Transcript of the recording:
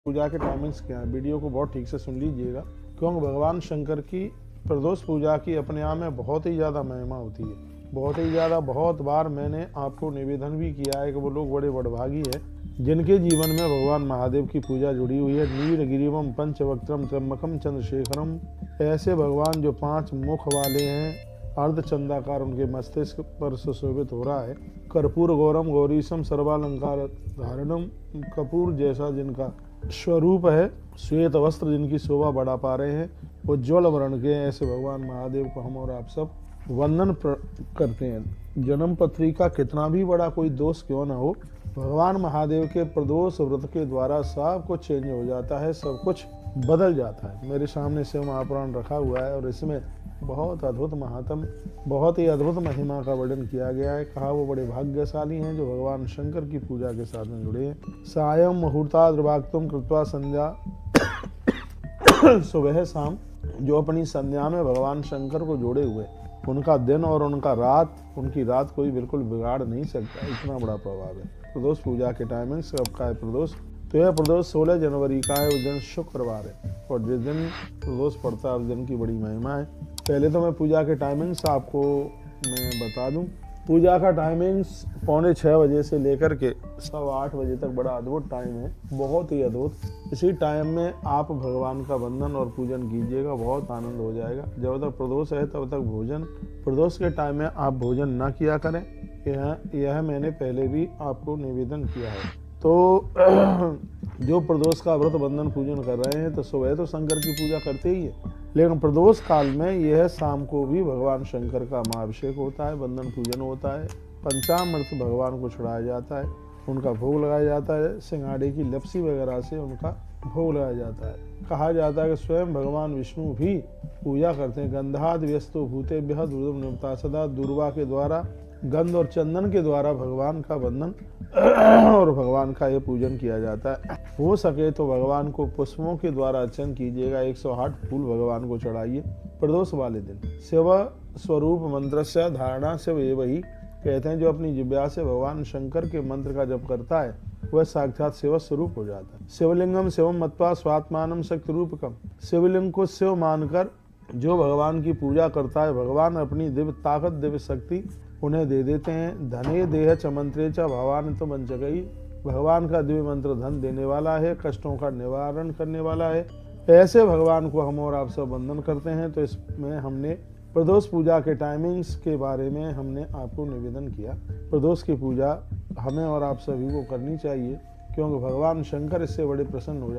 पूजा के टाइमिंग्स क्या हैं, वीडियो को बहुत ठीक से सुन लीजिएगा, क्योंकि भगवान शंकर की प्रदोष पूजा की अपने आप में बहुत ही ज़्यादा महिमा होती है, बहुत ही ज़्यादा। बहुत बार मैंने आपको निवेदन भी किया है कि वो लोग बड़े बड़भागी हैं जिनके जीवन में भगवान महादेव की पूजा जुड़ी हुई है। नीलगिरिवम पंचवक्त्रम त्र्यंबकम चंद्रशेखरम, ऐसे भगवान जो 5 मुख वाले हैं, अर्धचंदाकार उनके मस्तिष्क पर सुशोभित हो रहा है। कर्पूर गौरम गौरीशम सर्वालंकार धारणम, कपूर जैसा जिनका स्वरूप है, श्वेत वस्त्र जिनकी शोभा बढ़ा पा रहे हैं, उज्ज्वल वर्ण के ऐसे भगवान महादेव को हम और आप सब वंदन करते हैं। जन्म पत्रिका कितना भी बड़ा कोई दोष क्यों ना हो, भगवान महादेव के प्रदोष व्रत के द्वारा सब कुछ चेंज हो जाता है, सब कुछ बदल जाता है। मेरे सामने शिव महापुराण रखा हुआ है और इसमें बहुत अद्भुत महात्म, बहुत ही अद्भुत महिमा का वर्णन किया गया है। कहा वो बड़े भाग्यशाली हैं जो भगवान शंकर की पूजा के साथ में जुड़े हैं। सायं मुहूर्ताद्रवाक्तुम कृत्वा संध्या, सुबह शाम जो अपनी संध्या में भगवान शंकर को जोड़े हुए, उनका दिन और उनका रात, उनकी रात कोई बिल्कुल बिगाड़ नहीं सकता, इतना बड़ा प्रभाव है। प्रदोष पूजा के टाइमिंग कब का है प्रदोष, तो यह प्रदोष 16 जनवरी का है। उस दिन शुक्रवार है और जिस दिन प्रदोष पड़ता है उस दिन की बड़ी महिमा है। पहले तो मैं पूजा के टाइमिंग्स आपको मैं बता दूं। पूजा का टाइमिंग्स 6:45 बजे से लेकर के 8:15 बजे तक बड़ा अद्भुत टाइम है, बहुत ही अद्भुत। इसी टाइम में आप भगवान का वंदन और पूजन कीजिएगा, बहुत आनंद हो जाएगा। जब तक प्रदोष है तब तक भोजन, प्रदोष के टाइम में आप भोजन न किया करें, यह मैंने पहले भी आपको निवेदन किया है। तो जो प्रदोष का व्रत बंधन पूजन कर रहे हैं तो सुबह तो शंकर की पूजा करते ही है, लेकिन प्रदोष काल में यह शाम को भी भगवान शंकर का महाअभिषेक होता है, बंधन पूजन होता है, पंचामृत भगवान को चढ़ाया जाता है, उनका भोग लगाया जाता है, सिंगाड़े की लपसी वगैरह से उनका भोग लगाया जाता है। कहा जाता है कि स्वयं भगवान विष्णु भी पूजा करते हैं। गंधाद व्यस्तो भूतेभ्यः दुर्दम निवता सदा, दुर्वा के द्वारा, गंध और चंदन के द्वारा भगवान का बंधन और भगवान का ये पूजन किया जाता है। हो सके तो भगवान को पुष्पों के द्वारा अर्चन कीजिएगा, 108 फूल भगवान को चढ़ाइए प्रदोष वाले दिन। शिव स्वरूप मंत्र से धारणा शिव एव ही, कहते हैं जो अपनी जिह्वा से भगवान शंकर के मंत्र का जप करता है वह साक्षात शिव स्वरूप हो जाता है। शिवलिंगम शिवम मत्वा स्वात्मानम शक्ति रूपकम, शिवलिंग को शिव मानकर जो भगवान की पूजा करता है, भगवान अपनी दिव्य ताकत, दिव्य शक्ति उन्हें दे देते हैं। धने देह च मंत्रे च भगवान तो वंचकई, भगवान का दिव्य मंत्र धन देने वाला है, कष्टों का निवारण करने वाला है। ऐसे भगवान को हम और आप सब वंदन करते हैं। तो इसमें हमने प्रदोष पूजा के टाइमिंग्स के बारे में हमने आपको निवेदन किया। प्रदोष की पूजा हमें और आप सभी को करनी चाहिए, क्योंकि भगवान शंकर इससे बड़े प्रसन्न हो जाए।